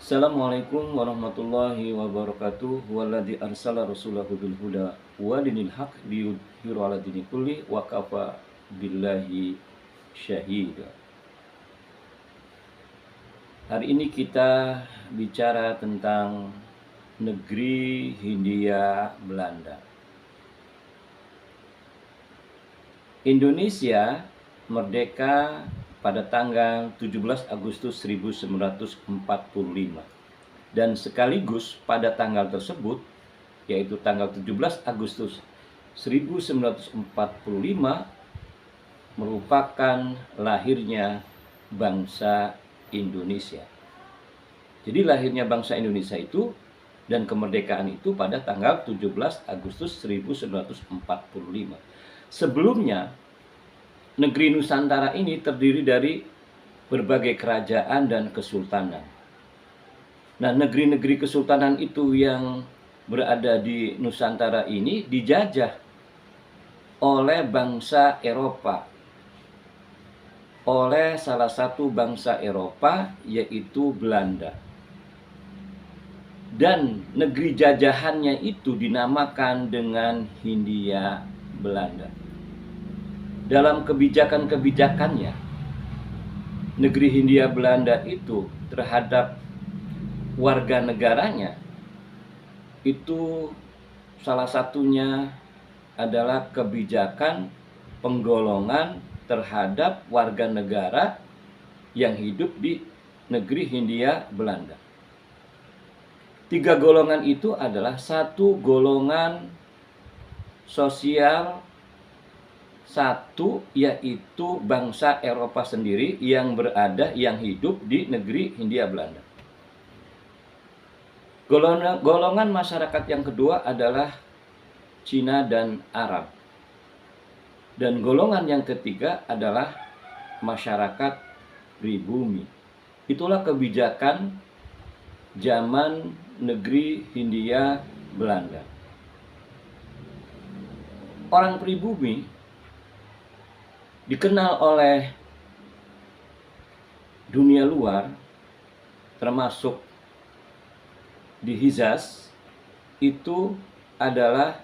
Assalamualaikum warahmatullahi wabarakatuh. Walladzi arsala rasulahu bil huda wa dinil haq liyudhhiru 'ala dini kulli wa kafa billahi syahida. Hari ini kita bicara tentang negeri Hindia Belanda. Indonesia merdeka pada tanggal 17 Agustus 1945 dan sekaligus pada tanggal tersebut, yaitu tanggal 17 Agustus 1945, merupakan lahirnya bangsa Indonesia. Jadi lahirnya bangsa Indonesia itu dan kemerdekaan itu pada tanggal 17 Agustus 1945. Sebelumnya, negeri Nusantara ini terdiri dari berbagai kerajaan dan kesultanan. Nah, negeri-negeri kesultanan itu yang berada di Nusantara ini dijajah oleh bangsa Eropa, oleh salah satu bangsa Eropa yaitu Belanda. Dan negeri jajahannya itu dinamakan dengan Hindia Belanda. Dalam kebijakan-kebijakannya, negeri Hindia Belanda itu terhadap warga negaranya itu salah satunya adalah kebijakan penggolongan terhadap warga negara yang hidup di negeri Hindia Belanda. 3 golongan itu adalah satu golongan sosial, satu yaitu bangsa Eropa sendiri yang hidup di negeri Hindia Belanda. Golongan masyarakat yang kedua adalah Cina dan Arab. Dan golongan yang ketiga adalah masyarakat pribumi. Itulah kebijakan zaman negeri Hindia Belanda. Orang pribumi dikenal oleh dunia luar, termasuk di Hijaz, itu adalah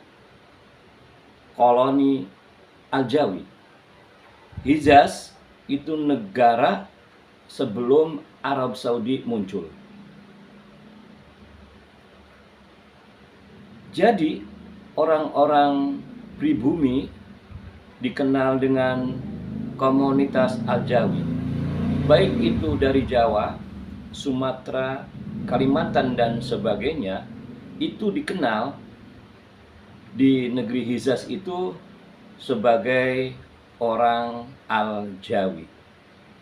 koloni Aljawi. Hijaz itu negara sebelum Arab Saudi muncul. Jadi orang-orang pribumi dikenal dengan komunitas Aljawi, baik itu dari Jawa, Sumatera, Kalimantan dan sebagainya, itu dikenal di negeri Hijaz itu sebagai orang Aljawi.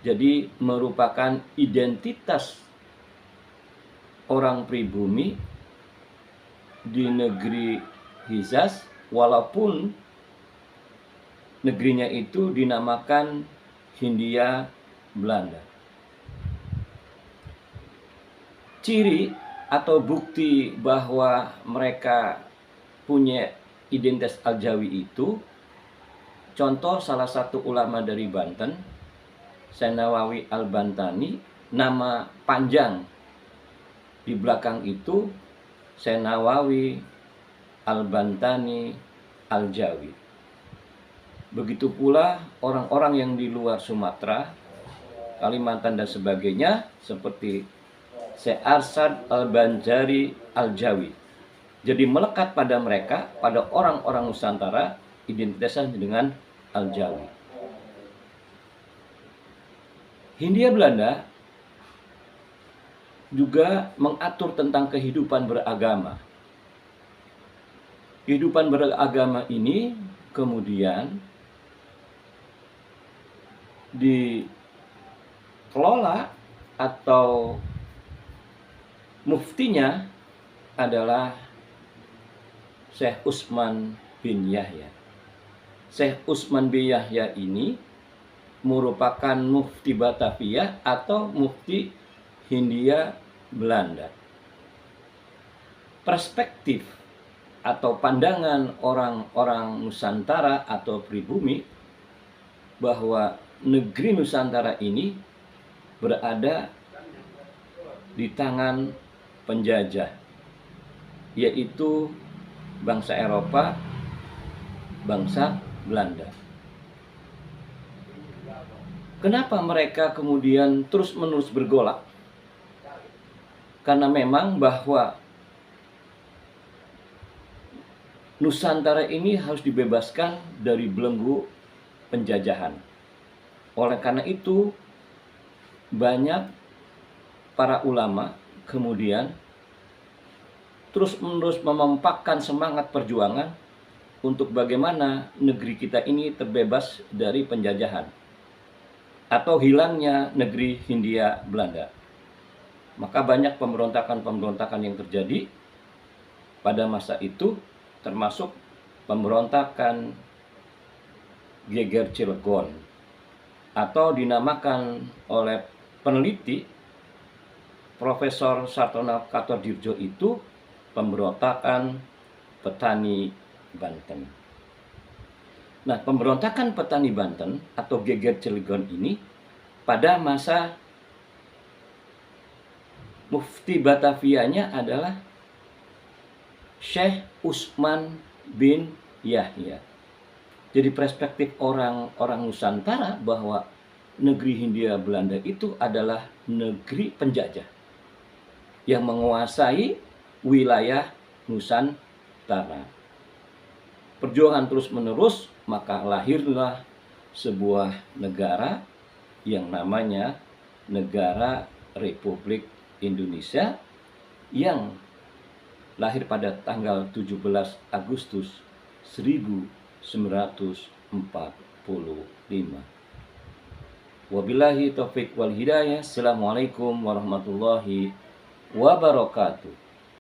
Jadi merupakan identitas orang pribumi di negeri Hijaz, walaupun negerinya itu dinamakan Hindia Belanda. Ciri atau bukti bahwa mereka punya identitas Aljawi itu, contoh salah satu ulama dari Banten, Senawawi Al-Bantani, nama panjang di belakang itu Senawawi Al-Bantani Aljawi. Begitu pula orang-orang yang di luar Sumatera, Kalimantan dan sebagainya, seperti Syekh Arsad Al-Banjari Aljawi. Jadi melekat pada mereka, pada orang-orang Nusantara, identitasnya dengan Aljawi. Hindia Belanda juga mengatur tentang kehidupan beragama. Kehidupan beragama ini kemudian dikelola atau muftinya adalah Syekh Utsman bin Yahya. Syekh Utsman bin Yahya ini merupakan mufti Batavia atau mufti Hindia Belanda. Perspektif atau pandangan orang-orang Nusantara atau pribumi bahwa negeri Nusantara ini berada di tangan penjajah, yaitu bangsa Eropa, bangsa Belanda. Kenapa mereka kemudian terus-menerus bergolak? Karena memang bahwa Nusantara ini harus dibebaskan dari belenggu penjajahan. Oleh karena itu, banyak para ulama kemudian terus-menerus memampakkan semangat perjuangan untuk bagaimana negeri kita ini terbebas dari penjajahan atau hilangnya negeri Hindia Belanda. Maka banyak pemberontakan-pemberontakan yang terjadi pada masa itu, termasuk pemberontakan Geger Cilegon, atau dinamakan oleh peneliti Profesor Sartono Kartodirjo itu pemberontakan petani Banten. Nah, pemberontakan petani Banten atau Geger Cilegon ini pada masa Mufti Batavianya adalah Syekh Usman bin Yahya. Jadi perspektif orang-orang Nusantara bahwa negeri Hindia Belanda itu adalah negeri penjajah yang menguasai wilayah Nusantara. Perjuangan terus-menerus, maka lahirlah sebuah negara yang namanya Negara Republik Indonesia yang lahir pada tanggal 17 Agustus 1945. Wabillahi taufik wal hidayah. Assalamualaikum warahmatullahi wabarakatuh.